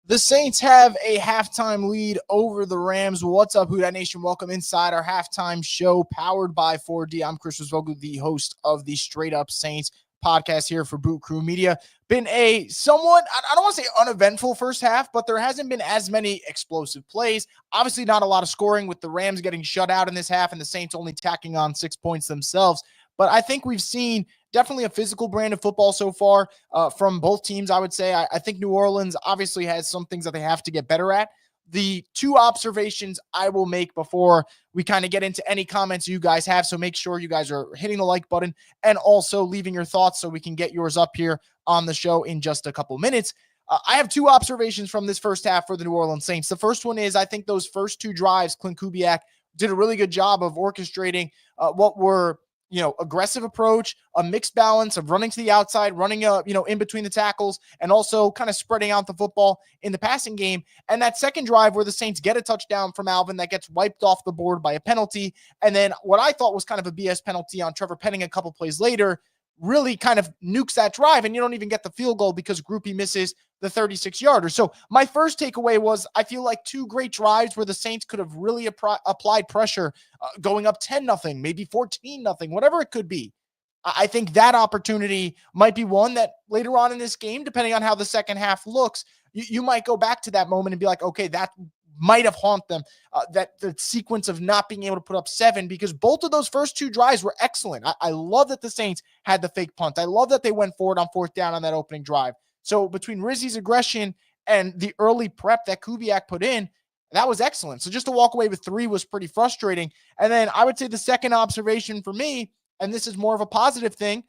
The Saints have a halftime lead over the Rams. What's up, Who Dat Nation? Welcome inside our halftime show powered by 4D. I'm Chris Vogel, the host of the Straight Up Saints podcast here for Boot Crew Media. Been a somewhat, I don't want to say uneventful first half, but there hasn't been as many explosive plays. Obviously not a lot of scoring with the Rams getting shut out in this half and the Saints only tacking on 6 points themselves. But I think we've seen definitely a physical brand of football so far from both teams, I would say. I think New Orleans obviously has some things that they have to get better at. The two observations I will make before we kind of get into any comments you guys have, so make sure you guys are hitting the like button and also leaving your thoughts so we can get yours up here on the show in just a couple minutes. I have two observations from this first half for the New Orleans Saints. The first one is I think those first two drives, Klint Kubiak did a really good job of orchestrating what were aggressive approach, a mixed balance of running to the outside, running in between the tackles, and also kind of spreading out the football in the passing game. And that second drive where the Saints get a touchdown from Alvin that gets wiped off the board by a penalty. And then what I thought was kind of a BS penalty on Trevor Penning a couple plays later really kind of nukes that drive, and you don't even get the field goal because Groupie misses the 36-yarder. So my first takeaway was I feel like two great drives where the Saints could have really applied pressure going up 10-0, maybe 14-0, whatever it could be. I think that opportunity might be one that later on in this game, depending on how the second half looks, you might go back to that moment and be like, okay, that might have haunted them, that the sequence of not being able to put up 7, because both of those first two drives were excellent. I love that the Saints had the fake punt. I love that they went forward on fourth down on that opening drive. So between Rizzi's aggression and the early prep that Kubiak put in, that was excellent. So just to walk away with 3 was pretty frustrating. And then I would say the second observation for me, and this is more of a positive thing,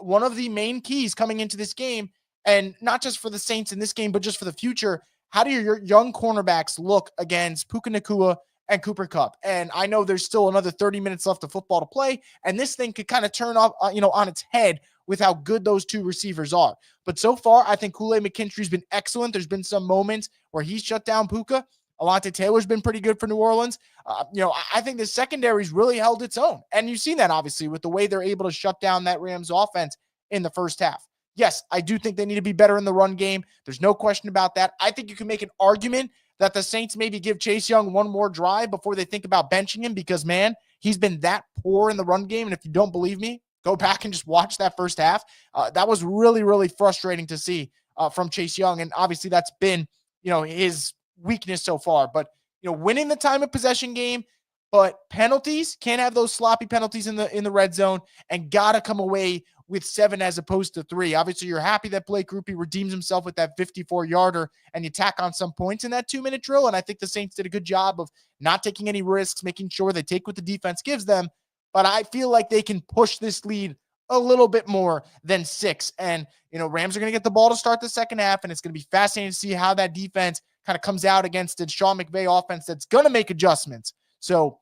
one of the main keys coming into this game, and not just for the Saints in this game, but just for the future, how do your young cornerbacks look against Puka Nacua and Cooper Kupp? And I know there's still another 30 minutes left of football to play, and this thing could kind of turn off, on its head with how good those two receivers are. But so far, I think Kool-Aid McKinstry's been excellent. There's been some moments where he's shut down Puka. Alontae Taylor's been pretty good for New Orleans. I think the secondary's really held its own. And you've seen that, obviously, with the way they're able to shut down that Rams offense in the first half. Yes, I do think they need to be better in the run game. There's no question about that. I think you can make an argument that the Saints maybe give Chase Young one more drive before they think about benching him because, man, he's been that poor in the run game. And if you don't believe me, go back and just watch that first half. That was really, really frustrating to see from Chase Young. And obviously that's been, his weakness so far. But, winning the time of possession game, but penalties, can't have those sloppy penalties in the red zone, and got to come away with 7 as opposed to 3. Obviously, you're happy that Blake Grupe redeems himself with that 54-yarder, and you tack on some points in that 2-minute drill. And I think the Saints did a good job of not taking any risks, making sure they take what the defense gives them. But I feel like they can push this lead a little bit more than 6. And, Rams are going to get the ball to start the second half, and it's going to be fascinating to see how that defense kind of comes out against the Sean McVay offense that's going to make adjustments. So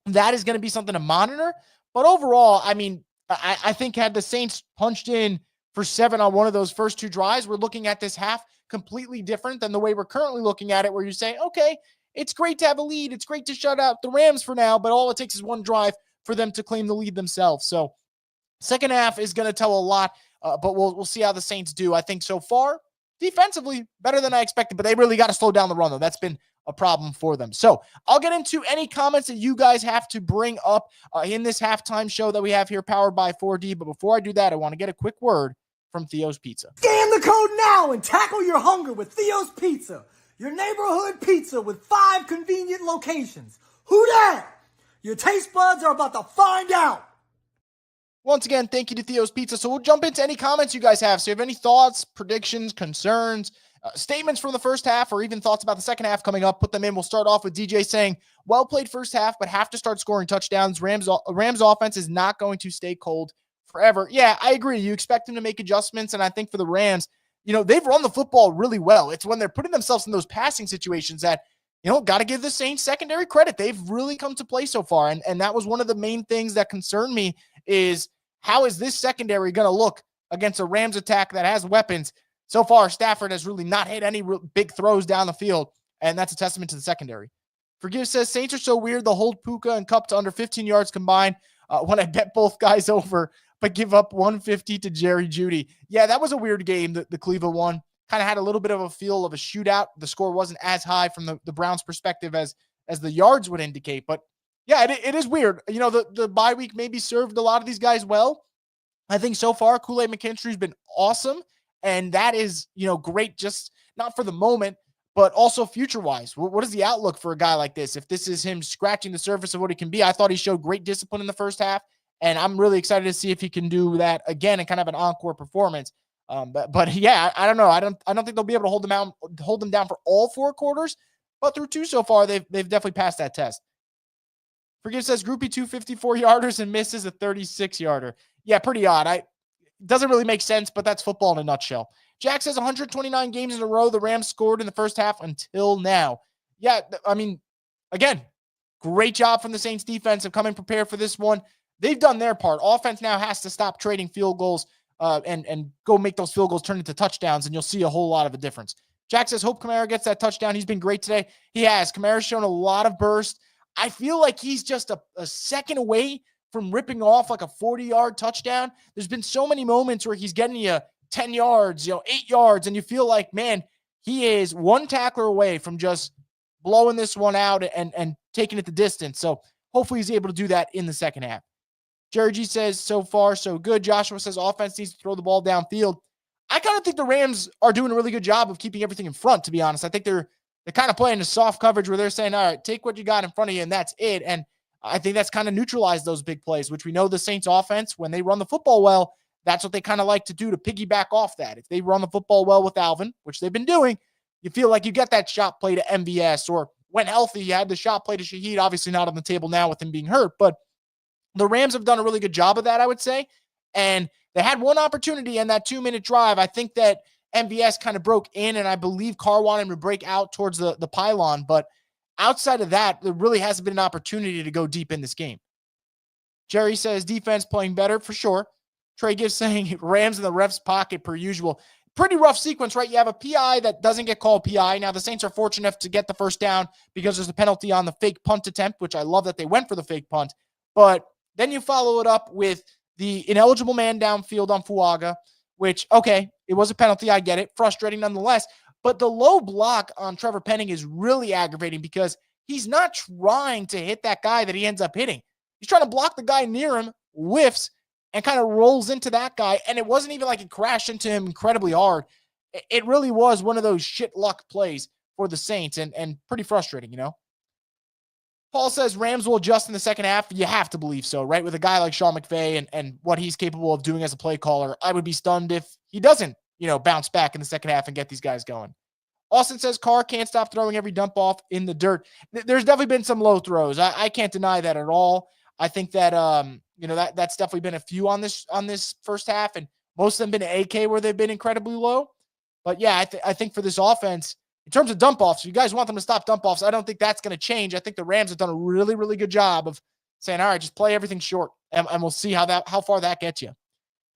that is going to be something to monitor. But overall, I think had the Saints punched in for 7 on one of those first 2 drives, we're looking at this half completely different than the way we're currently looking at it, where you say, okay, it's great to have a lead. It's great to shut out the Rams for now, but all it takes is one drive for them to claim the lead themselves. So second half is going to tell a lot, but we'll see how the Saints do. I think so far, defensively, better than I expected, but they really got to slow down the run, though. That's been a problem for them. So I'll get into any comments that you guys have to bring up in this halftime show that we have here powered by 4D. But before I do that, I want to get a quick word from Theo's Pizza. Scan the code now and tackle your hunger with Theo's Pizza, your neighborhood pizza with 5 convenient locations. Who dat? Your taste buds are about to find out. Once again, thank you to Theo's Pizza. So we'll jump into any comments you guys have. So if you have any thoughts, predictions, concerns, statements from the first half, or even thoughts about the second half coming up, put them in. We'll start off with DJ saying, well played first half, but have to start scoring touchdowns. Rams offense is not going to stay cold forever. Yeah, I agree. You expect them to make adjustments. And I think for the Rams, they've run the football really well. It's when they're putting themselves in those passing situations that, got to give the Saints secondary credit. They've really come to play so far. And that was one of the main things that concerned me is how is this secondary going to look against a Rams attack that has weapons? So far, Stafford has really not hit any big throws down the field, and that's a testament to the secondary. Forgive says, Saints are so weird. They'll hold Puka and Kupp to under 15 yards combined when I bet both guys over, but give up 150 to Jerry Jeudy. Yeah, that was a weird game, the Cleveland one. kind of had a little bit of a feel of a shootout. The score wasn't as high from the Browns' perspective as the yards would indicate. But yeah, it is weird. The bye week maybe served a lot of these guys well. I think so far, Kool-Aid McKinstry's been awesome. And that is, great, just not for the moment, but also future-wise. What is the outlook for a guy like this? If this is him scratching the surface of what he can be, I thought he showed great discipline in the first half, and I'm really excited to see if he can do that again and kind of an encore performance. But yeah, I don't know. I don't think they'll be able to hold them down for all 4 quarters, but through 2 so far, they've definitely passed that test. Forgive says Groupie 254 yarders and misses a 36 yarder. Yeah, pretty odd. It doesn't really make sense, but that's football in a nutshell. Jack says 129 games in a row the Rams scored in the first half until now. Yeah, I mean, again, great job from the Saints defense of coming prepared for this one. They've done their part. Offense now has to stop trading field goals and go make those field goals turn into touchdowns, and you'll see a whole lot of a difference. Jack says, hope Kamara gets that touchdown. He's been great today. He has. Kamara's shown a lot of burst. I feel like he's just a second away from ripping off like a 40-yard touchdown. There's been so many moments where he's getting you 10 yards, 8 yards, and you feel like, man, he is one tackler away from just blowing this one out and taking it the distance. So hopefully he's able to do that in the second half. Jerry G says, so far, so good. Joshua says, offense needs to throw the ball downfield. I kind of think the Rams are doing a really good job of keeping everything in front, to be honest. I think they're kind of playing a soft coverage where they're saying, all right, take what you got in front of you, and that's it. And I think that's kind of neutralized those big plays, which we know the Saints offense, when they run the football well, that's what they kind of like to do to piggyback off that. If they run the football well with Alvin, which they've been doing, you feel like you get that shot play to MVS, or when healthy, you had the shot play to Shaheed, obviously not on the table now with him being hurt, but the Rams have done a really good job of that, I would say. And they had one opportunity in that 2-minute drive. I think that MVS kind of broke in, and I believe Carr wanted him to break out towards the pylon. But outside of that, there really hasn't been an opportunity to go deep in this game. Jerry says defense playing better for sure. Trey Gibbs saying Rams in the ref's pocket per usual. Pretty rough sequence, right? You have a PI that doesn't get called PI. Now, the Saints are fortunate enough to get the first down because there's a penalty on the fake punt attempt, which I love that they went for the fake punt. But then you follow it up with the ineligible man downfield on Fuaga, which, okay, it was a penalty. I get it. Frustrating nonetheless. But the low block on Trevor Penning is really aggravating because he's not trying to hit that guy that he ends up hitting. He's trying to block the guy near him, whiffs, and kind of rolls into that guy. And it wasn't even like it crashed into him incredibly hard. It really was one of those shit luck plays for the Saints and pretty frustrating, Paul says Rams will adjust in the second half. You have to believe so, right? With a guy like Sean McVay and what he's capable of doing as a play caller, I would be stunned if he doesn't, bounce back in the second half and get these guys going. Austin says Carr can't stop throwing every dump off in the dirt. There's definitely been some low throws. I can't deny that at all. I think that, that's definitely been a few on this first half, and most of them been an AK where they've been incredibly low. But yeah, I think for this offense, in terms of dump-offs, you guys want them to stop dump-offs. I don't think that's going to change. I think the Rams have done a really, really good job of saying, all right, just play everything short, and we'll see how far that gets you.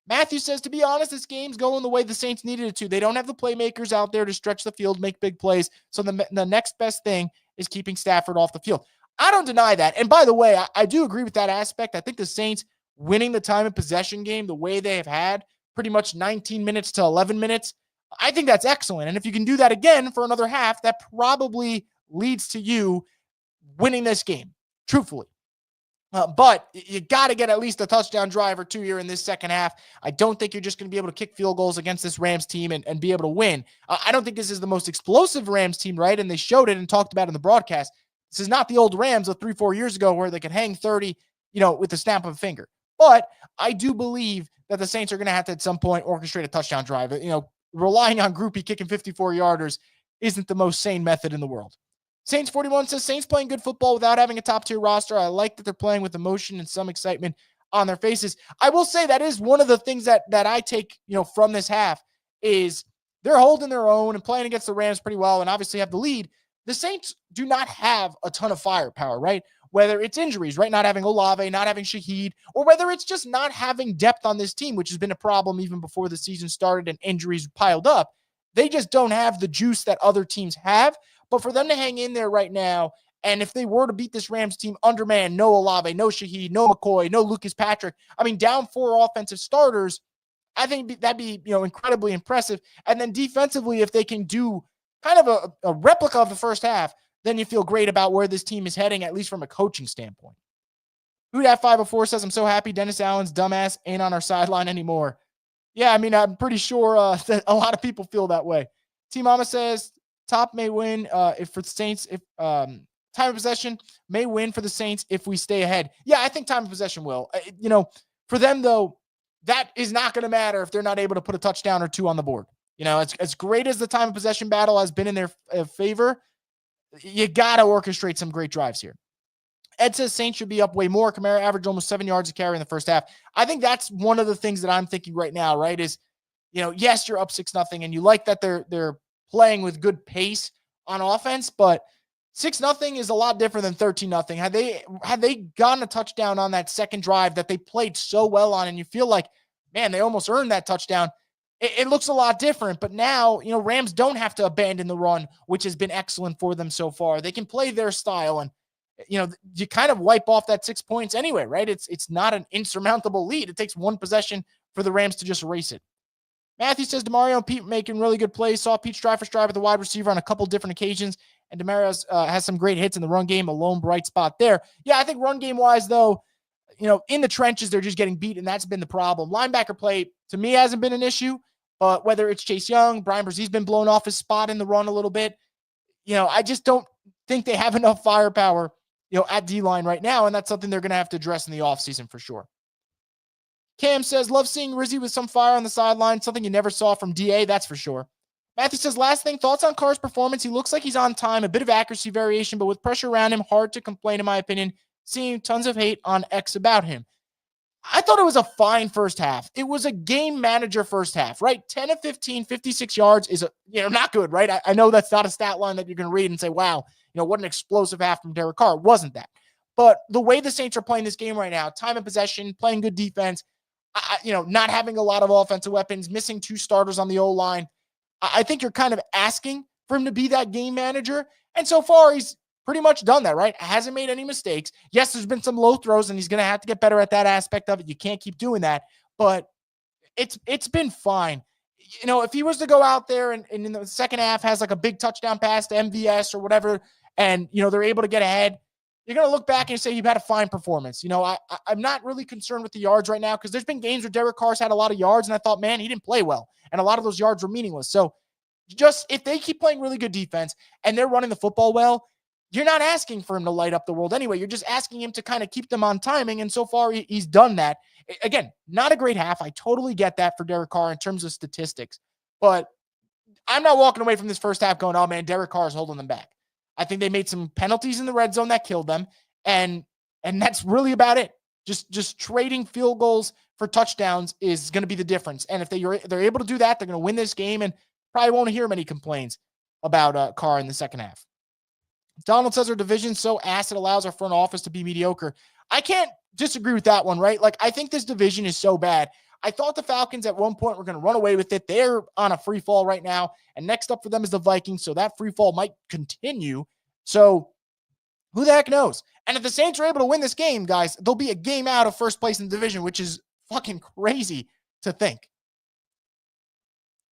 Matthew says, to be honest, this game's going the way the Saints needed it to. They don't have the playmakers out there to stretch the field, make big plays, so the next best thing is keeping Stafford off the field. I don't deny that. And by the way, I do agree with that aspect. I think the Saints winning the time of possession game the way they have had, pretty much 19 minutes to 11 minutes, I think that's excellent. And if you can do that again for another half, that probably leads to you winning this game, truthfully. But you got to get at least a touchdown drive or two here in this second half. I don't think you're just going to be able to kick field goals against this Rams team and be able to win. I don't think this is the most explosive Rams team, right? And they showed it and talked about it in the broadcast. This is not the old Rams of 3-4 years ago where they could hang 30, with the snap of a finger. But I do believe that the Saints are going to have to at some point orchestrate a touchdown drive. Relying on Groupie kicking 54-yarders isn't the most sane method in the world. Saints 41 says, Saints playing good football without having a top-tier roster. I like that they're playing with emotion and some excitement on their faces. I will say that is one of the things that I take, from this half is they're holding their own and playing against the Rams pretty well and obviously have the lead. The Saints do not have a ton of firepower, right? Whether it's injuries, right? Not having Olave, not having Shaheed, or whether it's just not having depth on this team, which has been a problem even before the season started and injuries piled up. They just don't have the juice that other teams have. But for them to hang in there right now, and if they were to beat this Rams team undermanned, no Olave, no Shaheed, no McCoy, no Lucas Patrick, down 4 offensive starters, I think that'd be, incredibly impressive. And then defensively, if they can do kind of a replica of the first half, then you feel great about where this team is heading, at least from a coaching standpoint. Who that 504 says, I'm so happy Dennis Allen's dumbass ain't on our sideline anymore. Yeah, I mean, I'm pretty sure that a lot of people feel that way. T Mama says, top may win if for the Saints, if time of possession may win for the Saints if we stay ahead. Yeah, I think time of possession will. For them, though, that is not going to matter if they're not able to put a touchdown or two on the board. As great as the time of possession battle has been in their favor, you got to orchestrate some great drives here. Ed says Saints should be up way more. Kamara averaged almost 7 yards a carry in the first half. I think that's one of the things that I'm thinking right now, right, is, yes, you're up 6-0, and you like that they're playing with good pace on offense, but 6-0 is a lot different than 13-0. Had they gotten a touchdown on that second drive that they played so well on, and you feel like, man, they almost earned that touchdown, it looks a lot different. But now, Rams don't have to abandon the run, which has been excellent for them so far. They can play their style, and you kind of wipe off that 6 points anyway, right? It's not an insurmountable lead. It takes one possession for the Rams to just erase it. Matthew says DeMario and Pete making really good plays. Saw Pete stride for stride with the wide receiver on a couple different occasions, and DeMario has some great hits in the run game, a lone bright spot there. Yeah, I think run game wise, though, in the trenches, they're just getting beat, and that's been the problem. Linebacker play, to me, hasn't been an issue, but whether it's Chase Young, Brian Brzez's been blown off his spot in the run a little bit. I just don't think they have enough firepower at D-line right now, and that's something they're going to have to address in the offseason for sure. Cam says, love seeing Rizzy with some fire on the sideline, something you never saw from DA, that's for sure. Matthew says, last thing, thoughts on Carr's performance? He looks like he's on time, a bit of accuracy variation, but with pressure around him, hard to complain in my opinion. Seeing tons of hate on X about him. I thought it was a fine first half. It was a game manager first half, right? 10 of 15, 56 yards is not good, right? I know that's not a stat line that you're going to read and say, wow, what an explosive half from Derek Carr. It wasn't that. But the way the Saints are playing this game right now, time of possession, playing good defense, not having a lot of offensive weapons, missing 2 starters on the O-line, I think you're kind of asking for him to be that game manager. And so far, he's pretty much done that, right? Hasn't made any mistakes. Yes, there's been some low throws, and he's going to have to get better at that aspect of it. You can't keep doing that, but it's been fine. If he was to go out there and in the second half has like a big touchdown pass to MVS or whatever, and, they're able to get ahead, you're going to look back and say you've had a fine performance. I'm not really concerned with the yards right now because there's been games where Derek Carr's had a lot of yards, and I thought, man, he didn't play well, and a lot of those yards were meaningless. So just if they keep playing really good defense and they're running the football well, you're not asking for him to light up the world anyway. You're just asking him to kind of keep them on timing, and so far he's done that. Again, not a great half. I totally get that for Derek Carr in terms of statistics, but I'm not walking away from this first half going, oh, man, Derek Carr is holding them back. I think they made some penalties in the red zone that killed them, and that's really about it. Just trading field goals for touchdowns is going to be the difference. And if they're able to do that, they're going to win this game, and probably won't hear many complaints about Carr in the second half. Donald says our division's so ass it allows our front office to be mediocre. I can't disagree with that one, right? Like, I think this division is so bad. I thought the Falcons at one point were going to run away with it. They're on a free fall right now. And next up for them is the Vikings. So that free fall might continue. So who the heck knows? And if the Saints are able to win this game, guys, they'll be a game out of first place in the division, which is fucking crazy to think.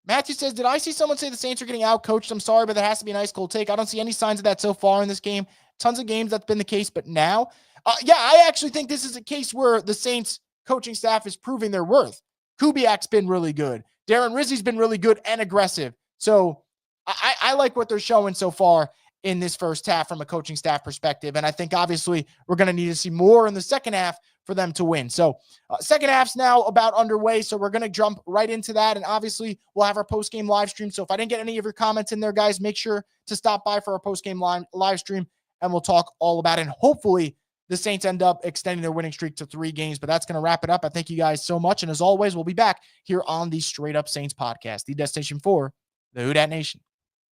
Matthew says, did I see someone say the Saints are getting out-coached? I'm sorry, but that has to be an ice cold take. I don't see any signs of that so far in this game. Tons of games that's been the case, but now, I actually think this is a case where the Saints coaching staff is proving their worth. Kubiak's been really good. Darren Rizzi's been really good and aggressive. So I like what they're showing so far in this first half from a coaching staff perspective. And I think obviously we're going to need to see more in the second half for them to win. So second half's now about underway. So we're going to jump right into that. And obviously we'll have our post-game live stream. So if I didn't get any of your comments in there, guys, make sure to stop by for our post-game live stream, and we'll talk all about it. And hopefully the Saints end up extending their winning streak to 3 games, but that's going to wrap it up. I thank you guys so much. And as always, we'll be back here on the Straight Up Saints podcast, the destination for the Who Dat Nation.